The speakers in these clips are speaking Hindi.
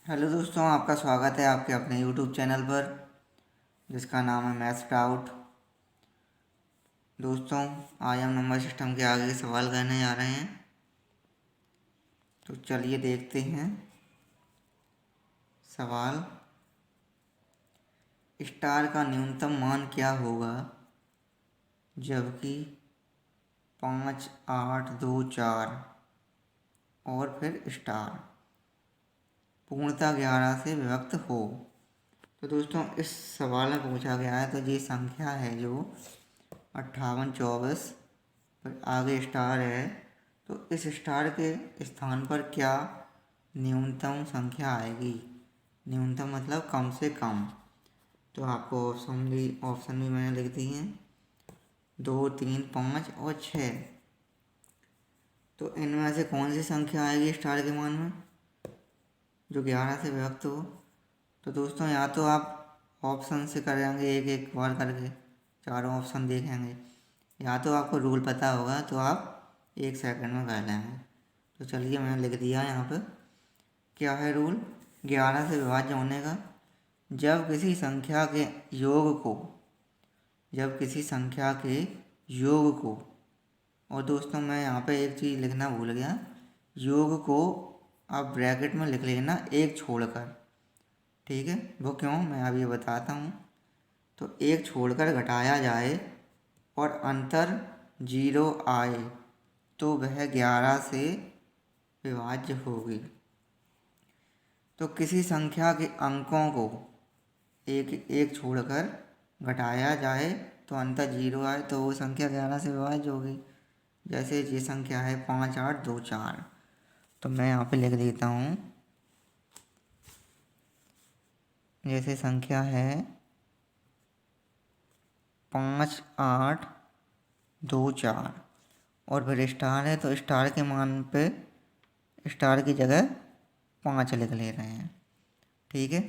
हेलो दोस्तों, आपका स्वागत है आपके अपने यूट्यूब चैनल पर जिसका नाम है मैथ्स डाउट। दोस्तों, आज हम नंबर सिस्टम के आगे के सवाल करने जा रहे हैं। तो चलिए देखते हैं सवाल। स्टार का न्यूनतम मान क्या होगा जबकि 5, 8, 2, 4 और फिर स्टार पूर्णतः 11 से विभक्त हो। तो दोस्तों, इस सवाल में पूछा गया है तो ये संख्या है जो 58, 24 पर आगे स्टार है। तो इस स्टार के स्थान पर क्या न्यूनतम संख्या आएगी। न्यूनतम मतलब कम से कम। तो आपको ऑप्शन भी मैंने लिख दी हैं, 2, 3, 5 और 6। तो इनमें से कौन सी संख्या आएगी स्टार के मान में जो 11 से विभक्त हो। तो दोस्तों, या तो आप ऑप्शन से करेंगे एक एक बार करके, चारों ऑप्शन देखेंगे, या तो आपको रूल पता होगा तो आप 1 सेकंड में कर लेंगे। तो चलिए, मैंने लिख दिया यहाँ पर। क्या है रूल 11 से विभाज्य होने का। जब किसी संख्या के योग को जब किसी संख्या के योग को और दोस्तों, मैं यहाँ पे एक चीज़ लिखना भूल गया, योग को आप ब्रैकेट में लिख लेना एक छोड़कर। ठीक है, वो क्यों मैं अभी बताता हूँ। तो एक छोड़कर घटाया जाए और अंतर 0 आए तो वह 11 से विभाज्य होगी। तो किसी संख्या के अंकों को एक एक छोड़कर घटाया जाए तो अंतर 0 आए तो वो संख्या 11 से विभाज्य होगी। जैसे ये संख्या है 5, 8, 2, 4। तो मैं यहाँ पे लिख देता हूँ। जैसे संख्या है 5, 8, 2, 4 और फिर स्टार है तो स्टार के मान पे स्टार की जगह 5 लिख ले रहे हैं। ठीक है,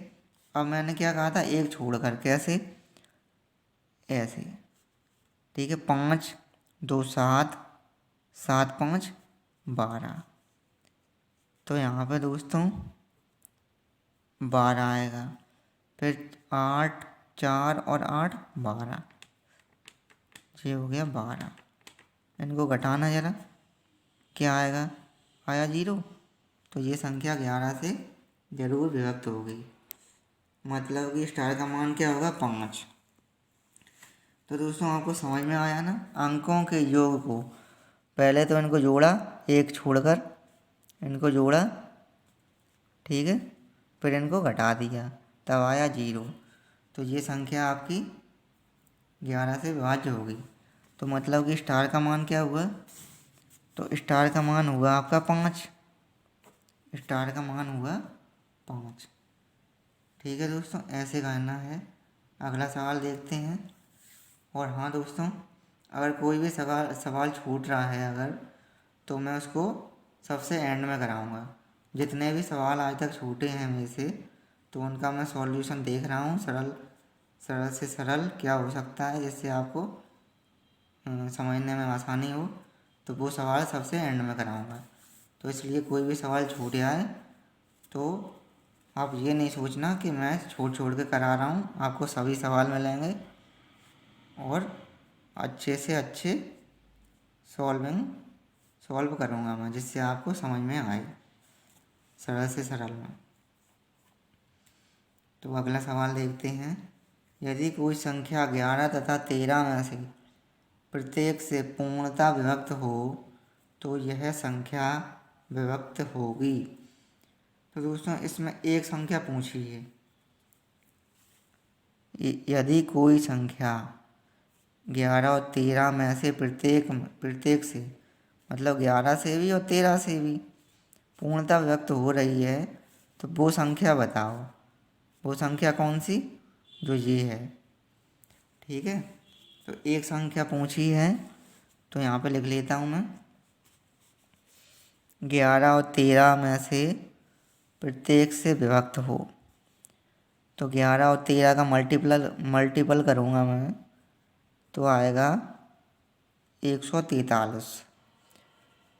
अब मैंने क्या कहा था, एक छोड़कर। कैसे? ऐसे। ठीक है, 5, 2, 7, 7, 5, 12। तो यहाँ पे दोस्तों 12 आएगा। फिर 8, 4 और 8, 12। ये हो गया 12। इनको घटाना जरा, क्या आएगा? आया 0। तो ये संख्या 11 से जरूर विभक्त होगी। मतलब कि स्टार का मान क्या होगा? 5। तो दोस्तों, आपको समझ में आया ना। अंकों के योग को पहले तो इनको जोड़ा, एक छोड़कर इनको जोड़ा। ठीक है, फिर इनको घटा दिया तब आया 0। तो ये संख्या आपकी 11 से विभाज्य होगी। तो मतलब कि स्टार का मान क्या हुआ? तो स्टार का मान हुआ आपका 5। स्टार का मान हुआ 5। ठीक है दोस्तों, ऐसे करना है। अगला सवाल देखते हैं। और हाँ दोस्तों, अगर कोई भी सवाल छूट रहा है अगर, तो मैं उसको सबसे एंड में कराऊंगा। जितने भी सवाल आज तक छूटे हैं मेरे से, तो उनका मैं सॉल्यूशन देख रहा हूँ। सरल सरल से सरल क्या हो सकता है जिससे आपको समझने में आसानी हो, तो वो सवाल सबसे एंड में कराऊंगा। तो इसलिए कोई भी सवाल छूट जाए तो आप ये नहीं सोचना कि मैं छोड़ छोड़ के करा रहा हूँ। आपको सभी सवाल मिलेंगे और अच्छे से अच्छे सॉल्व करूँगा मैं, जिससे आपको समझ में आए सरल से सरल में। तो अगला सवाल देखते हैं। यदि कोई संख्या 11 तथा 13 में से प्रत्येक से पूर्णतः विभक्त हो तो यह संख्या विभक्त होगी। तो दोस्तों, इसमें एक संख्या पूछी है। यदि कोई संख्या 11 और 13 में से प्रत्येक से मतलब 11 से भी और 13 से भी पूर्णतः व्यक्त हो रही है तो वो संख्या बताओ। वो संख्या कौन सी? जो ये है। ठीक है, तो एक संख्या पूछी है तो यहाँ पे लिख लेता हूँ मैं। 11 और 13 में से प्रत्येक से विभक्त हो तो 11 और 13 का मल्टीपल करूँगा मैं तो आएगा 143।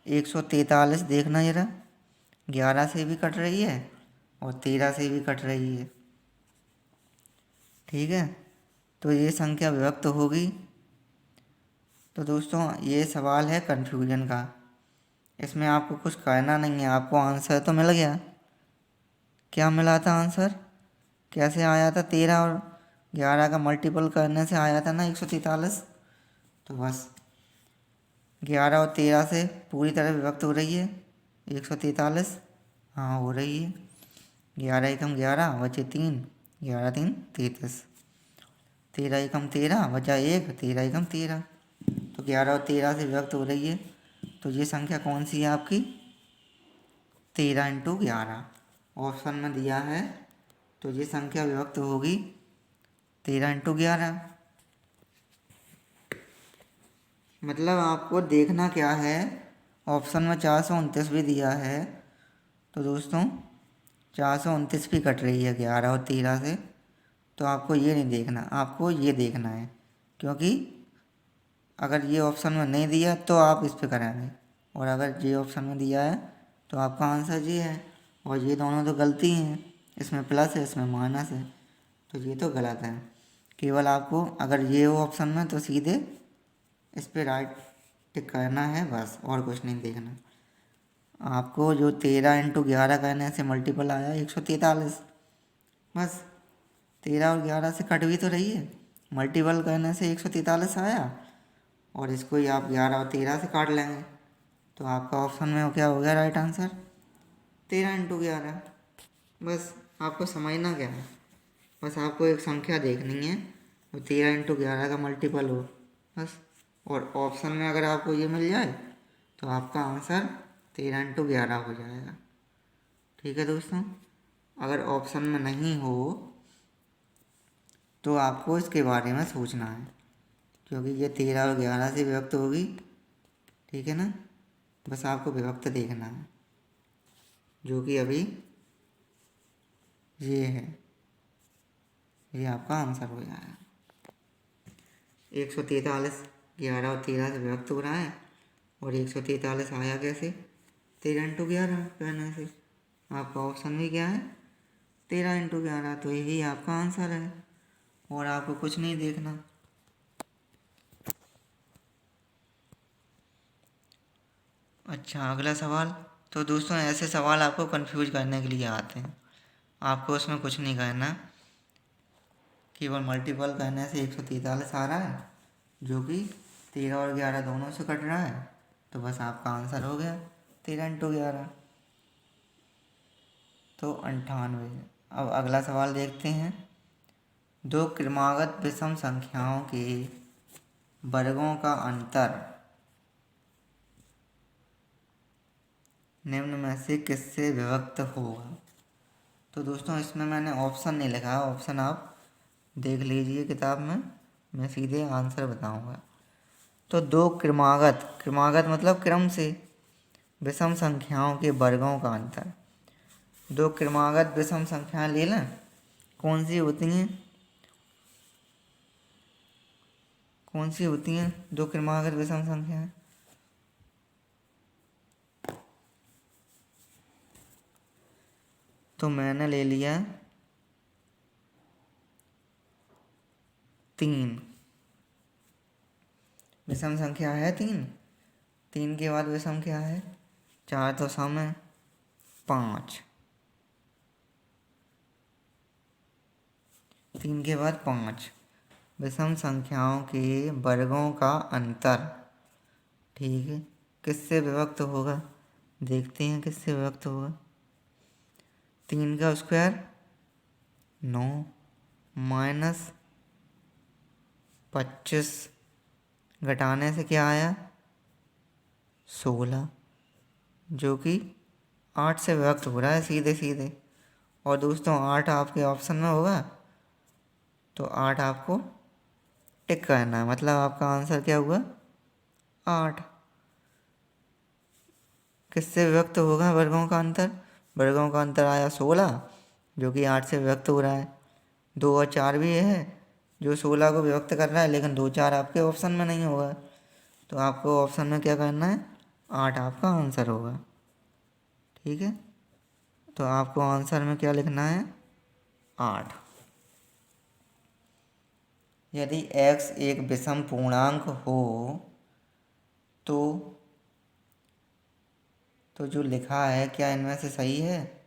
143 देखना जरा, 11 से भी कट रही है और 13 से भी कट रही है। ठीक है, तो ये संख्या विभक्त होगी। तो दोस्तों ये सवाल है कन्फ्यूजन का, इसमें आपको कुछ करना नहीं है, आपको आंसर तो मिल गया। क्या मिला था आंसर, कैसे आया था? 13 और 11 का मल्टीपल करने से आया था ना 143। तो बस 11 और 13 से पूरी तरह विभक्त हो रही है 143। हाँ हो रही है। 11 एकम 11 बचे 3, 11 3 33। 13 एकम 13 बचा 1, 13 एकम 13। तो 11 और 13 से विभक्त हो रही है। तो ये संख्या कौन सी है आपकी? 13 इंटू 11 ऑप्शन में दिया है। तो ये संख्या विभक्त होगी 13 इंटू 11। मतलब आपको देखना क्या है, ऑप्शन में 429 भी दिया है। तो दोस्तों 429 भी कट रही है 11 और 13 से। तो आपको ये नहीं देखना, आपको ये देखना है, क्योंकि अगर ये ऑप्शन में नहीं दिया तो आप इस पे करेंगे, और अगर ये ऑप्शन में दिया है तो आपका आंसर ये है। और ये दोनों तो गलती हैं, इसमें प्लस है इसमें माइनस है, तो ये तो गलत है। केवल आपको अगर ये हो ऑप्शन में तो सीधे इस पर राइट टिक करना है बस, और कुछ नहीं देखना। आपको जो 13 इंटू 11 करने से मल्टीपल आया 143, बस 13 और 11 से कट भी तो रही है, मल्टीपल करने से 143 आया, और इसको ही आप 11 और 13 से काट लेंगे। तो आपका ऑप्शन में क्या हो गया राइट आंसर? 13 इंटू 11। बस आपको समझना क्या है, बस आपको एक संख्या देखनी है वो 13 इंटू 11 का मल्टीपल हो बस। और ऑप्शन में अगर आपको ये मिल जाए तो आपका आंसर 13 इंटू 11 हो जाएगा। ठीक है दोस्तों, अगर ऑप्शन में नहीं हो तो आपको इसके बारे में सोचना है, क्योंकि ये 13 और 11 से विभक्त होगी। ठीक है ना, बस आपको विभक्त देखना है, जो कि अभी ये है, ये आपका आंसर हो जाएगा। 143 11 और 13 से विभक्त हो रहा है, और 143 आया कैसे? 13 इंटू 11 कहने से। आपका ऑप्शन भी क्या है? 13 इंटू 11। तो यही आपका आंसर है, और आपको कुछ नहीं देखना। अच्छा अगला सवाल। तो दोस्तों ऐसे सवाल आपको कंफ्यूज करने के लिए आते हैं, आपको उसमें कुछ नहीं करना, केवल मल्टीपल करने से 143 आ रहा है, जो कि 13 और 11 दोनों से कट रहा है। तो बस आपका आंसर हो गया 13 इंटू 11। तो 98। अब अगला सवाल देखते हैं। दो क्रमागत विषम संख्याओं के वर्गों का अंतर निम्न में से किससे विभक्त होगा? तो दोस्तों इसमें मैंने ऑप्शन नहीं लिखा है, ऑप्शन आप देख लीजिए किताब में, मैं सीधे आंसर बताऊंगा। तो दो क्रमागत, क्रमागत मतलब क्रम से, विषम संख्याओं के वर्गों का अंतर। दो क्रमागत विषम संख्याएं ले लें, कौन सी होती हैं? कौन सी होती हैं दो क्रमागत विषम संख्याएं? तो मैंने ले लिया 3, विषम संख्या है 3। 3 के बाद विषम क्या है? 4 तो सम है, 5। 3 के बाद 5, विषम संख्याओं के वर्गों का अंतर। ठीक है, किससे विभक्त होगा? देखते हैं किससे विभक्त होगा। 3 का स्क्वायर 9 माइनस 25 घटाने से क्या आया? 16, जो कि 8 से विभक्त हो रहा है सीधे सीधे। और दोस्तों 8 आपके ऑप्शन में होगा, तो 8 आपको टिक करना है, मतलब आपका आंसर क्या हुआ? 8। किससे विभक्त होगा वर्गों का अंतर? वर्गों का अंतर आया 16, जो कि 8 से विभक्त हो रहा है। 2 और 4 भी है जो 16 को विभक्त कर रहा है, लेकिन 2 4 आपके ऑप्शन में नहीं होगा, तो आपको ऑप्शन में क्या करना है? 8 आपका आंसर होगा। ठीक है, तो आपको आंसर में क्या लिखना है? 8। यदि x एक विषम पूर्णांक हो तो जो लिखा है क्या इनमें से सही है?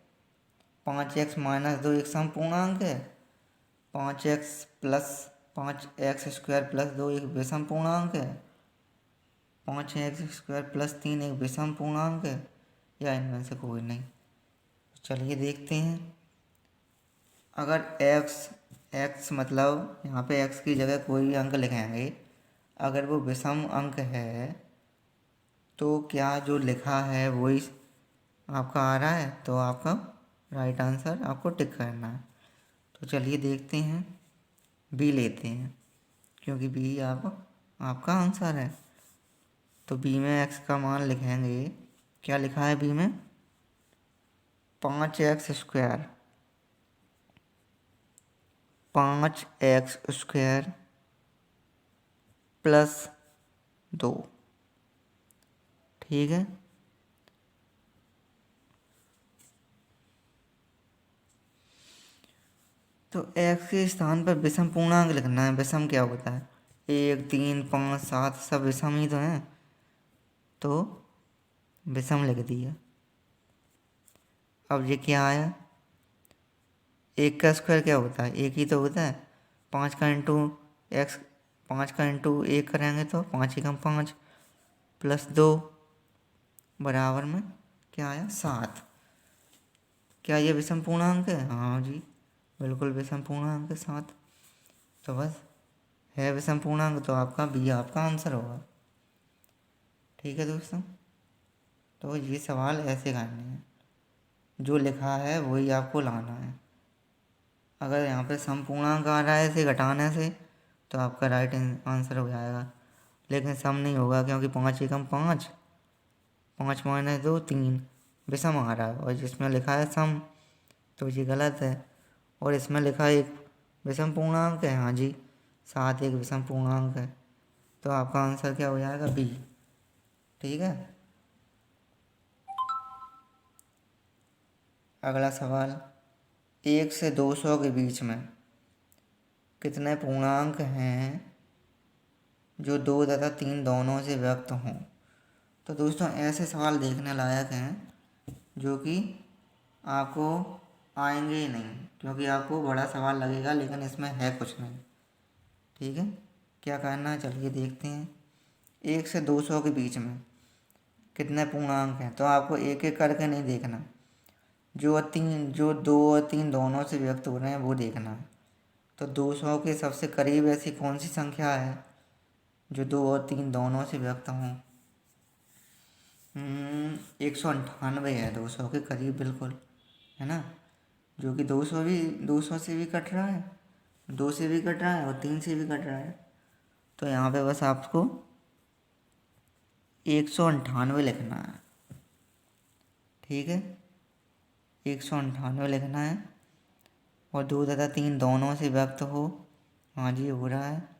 5x - 2 एक सम पूर्णांक है। 5x+5x² + 2 एक विषम पूर्णांक है। 5x² + 3 एक विषम पूर्णांक है, या इनमें से कोई नहीं। चलिए देखते हैं। अगर x मतलब यहाँ पे x की जगह कोई भी अंक लिखेंगे, अगर वो विषम अंक है तो क्या जो लिखा है वही आपका आ रहा है? तो आपका राइट आंसर आपको टिक करना है। तो चलिए देखते हैं, बी लेते हैं, क्योंकि बी आपका आंसर है। तो बी में x का मान लिखेंगे। क्या लिखा है बी में? 5x², 5x² + 2। ठीक है। तो x के स्थान पर विषम पूर्णांक लिखना है। विषम क्या होता है? 1, 3, 5, 7 सब विषम ही तो हैं, तो विषम लिख दिया। अब ये क्या आया? 1 का स्क्वायर क्या होता है? 1 ही तो होता है। 5 का इंटू एक्स 5 का इंटू 1 करेंगे तो 5 एकम 5 + 2 बराबर में क्या आया? 7। क्या ये विषम पूर्णांक है? हाँ जी, बिल्कुल विषम पूर्णांक है 7। तो बस है विषम पूर्णांक, तो आपका बी आपका आंसर होगा। ठीक है दोस्तों, तो ये सवाल ऐसे करने हैं, जो लिखा है वही आपको लाना है। अगर यहाँ पे सम पूर्णांक आ रहा है इसे घटाने से, तो आपका राइट आंसर हो जाएगा। लेकिन सम नहीं होगा, क्योंकि 5 एकम 5, 5 - 2 3 विषम आ रहा है, और जिसमें लिखा है सम तो ये गलत है। और इसमें लिखा एक विषम पूर्णांक है, हाँ जी 7 एक विषम पूर्णांक है, तो आपका आंसर क्या हो जाएगा? बी। ठीक है। अगला सवाल, 1 से 200 के बीच में कितने पूर्णांक हैं जो 2 तथा 3 दोनों से व्यक्त हों? तो दोस्तों ऐसे सवाल देखने लायक हैं जो कि आपको आएंगे ही नहीं, क्योंकि आपको बड़ा सवाल लगेगा लेकिन इसमें है कुछ नहीं। ठीक है, क्या करना है चलिए देखते हैं। 1 से 200 के बीच में कितने पूर्णांक हैं, तो आपको एक एक करके नहीं देखना, जो 2 और 3 दोनों से व्यक्त हो रहे हैं वो देखना है। तो 200 के सबसे करीब ऐसी कौन सी संख्या है जो 2 और 3 दोनों से व्यक्त हों? 198 है 200 के करीब, बिल्कुल है ना, जो कि 200 से भी कट रहा है, 2 से भी कट रहा है और 3 से भी कट रहा है। तो यहाँ पे बस आपको 198 लिखना है। ठीक है, 198 लिखना है, और 2 तथा 3 दोनों से व्यक्त हो, हाँ जी हो रहा है।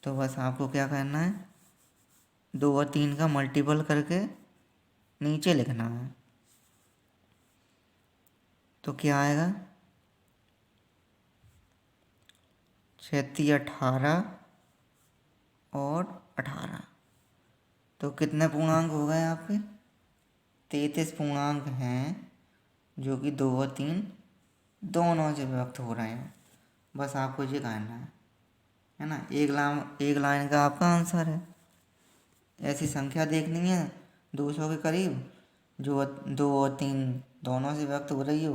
तो बस आपको क्या करना है, 2 और 3 का मल्टीपल करके नीचे लिखना है। तो क्या आएगा? 36, 18 और 18। तो कितने पूर्णांक हो गए आपके? 33 पूर्णांक हैं जो कि 2 और 3 दोनों से व्यक्त हो रहे हैं। बस आपको ये कहना है ना, एक लाइन का आपका आंसर है। ऐसी संख्या देखनी है 200 के करीब जो 2 और 3 दोनों से व्यक्त हो रही हो,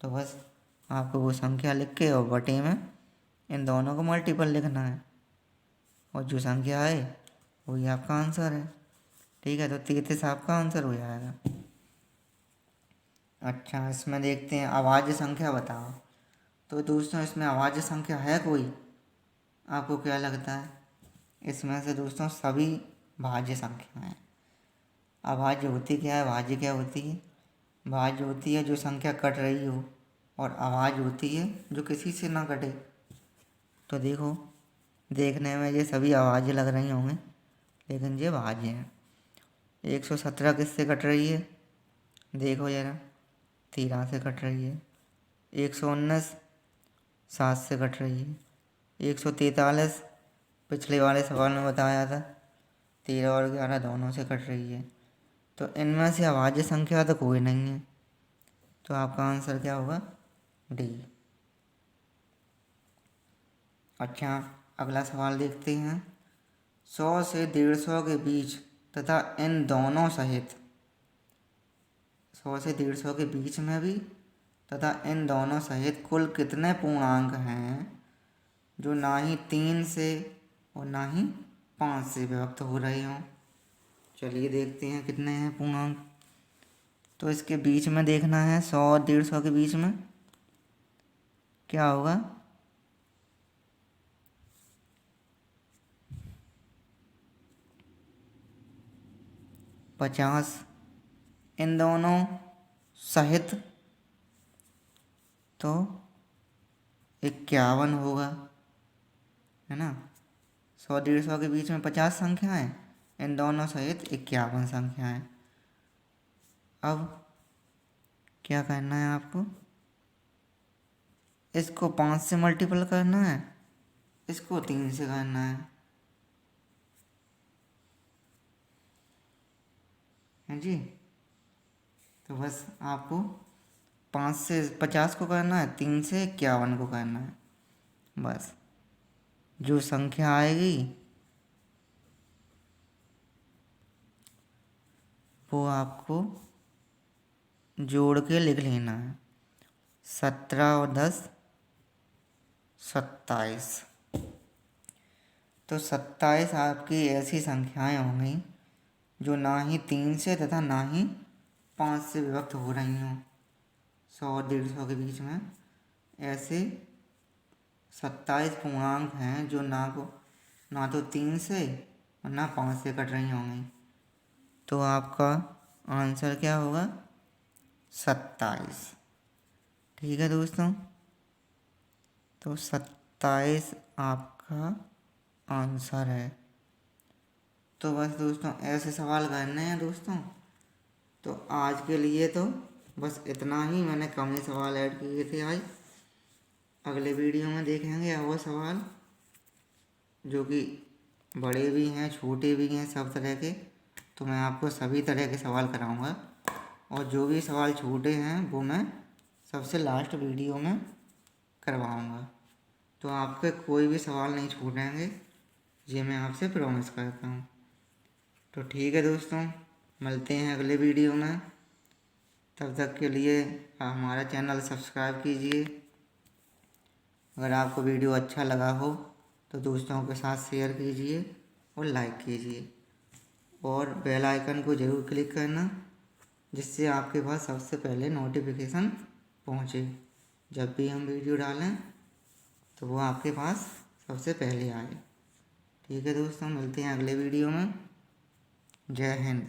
तो बस आपको वो संख्या लिख के और बटे में इन दोनों को मल्टीपल लिखना है, और जो संख्या है वही आपका आंसर है। ठीक है, तो 33 आपका आंसर हो जाएगा। अच्छा, इसमें देखते हैं अभाज्य संख्या बताओ। तो दोस्तों इसमें अभाज्य संख्या है कोई? आपको क्या लगता है? इसमें से दोस्तों सभी भाज्य संख्या हैं। अभाज्य होती क्या है, भाज्य क्या होती है? भाज्य होती है जो संख्या कट रही हो, और अभाज्य होती है जो किसी से ना कटे। तो देखो, देखने में ये सभी अभाज्य लग रही होंगे, लेकिन ये भाज्य हैं। 117 किससे कट रही है? देखो जरा, 13 से कट रही है। 119 7 से कट रही है। 143 पिछले वाले सवाल में बताया था 13 और 11 दोनों से कट रही है। तो इनमें से अभाज्य संख्या तो कोई नहीं है, तो आपका आंसर क्या होगा? डी। अच्छा, अगला सवाल देखते हैं। 100 से 150 के बीच तथा इन दोनों सहित, 100 से 150 के बीच में भी तथा इन दोनों सहित कुल कितने पूर्णांक हैं जो ना ही 3 से और ना ही 5 से विभक्त हो रहे हों? चलिए देखते हैं कितने हैं पूर्णांक। तो इसके बीच में देखना है, 100 और 150 के बीच में क्या होगा? 50। इन दोनों सहित तो 51 होगा, है ना। 100 150 के बीच में 50 संख्याएं, इन दोनों सहित 51 संख्याएं। अब क्या करना है आपको? इसको 5 से मल्टीपल करना है, इसको 3 से करना है जी। तो बस आपको 5 से 50 को करना है, 3 से 51 को करना है। बस जो संख्या आएगी वो आपको जोड़ के लिख लेना है। 17 और 10 27। तो 27 आपकी ऐसी संख्याएं होंगी जो ना ही 3 से तथा ना ही 5 से विभक्त हो रही हों। 100 और 150 के बीच में ऐसे 27 पूर्णांक हैं जो ना तो 3 से और ना 5 से कट रही होंगी। तो आपका आंसर क्या होगा? 27। ठीक है दोस्तों, तो 27 आपका आंसर है। तो बस दोस्तों ऐसे सवाल करने हैं दोस्तों। तो आज के लिए तो बस इतना ही, मैंने कम ही सवाल ऐड किए थे आज। अगले वीडियो में देखेंगे वो सवाल जो कि बड़े भी हैं छोटे भी हैं सब तरह के। तो मैं आपको सभी तरह के सवाल कराऊंगा, और जो भी सवाल छोटे हैं वो मैं सबसे लास्ट वीडियो में करवाऊंगा। तो आपके कोई भी सवाल नहीं छूटेंगे, ये मैं आपसे प्रॉमिस करता हूँ। तो ठीक है दोस्तों, मिलते हैं अगले वीडियो में। तब तक के लिए हमारा चैनल सब्सक्राइब कीजिए। अगर आपको वीडियो अच्छा लगा हो तो दोस्तों के साथ शेयर कीजिए और लाइक कीजिए, और बेल आइकन को ज़रूर क्लिक करना जिससे आपके पास सबसे पहले नोटिफिकेशन पहुँचे। जब भी हम वीडियो डालें तो वो आपके पास सबसे पहले आए। ठीक है दोस्तों, मिलते हैं अगले वीडियो में। जय हिंद।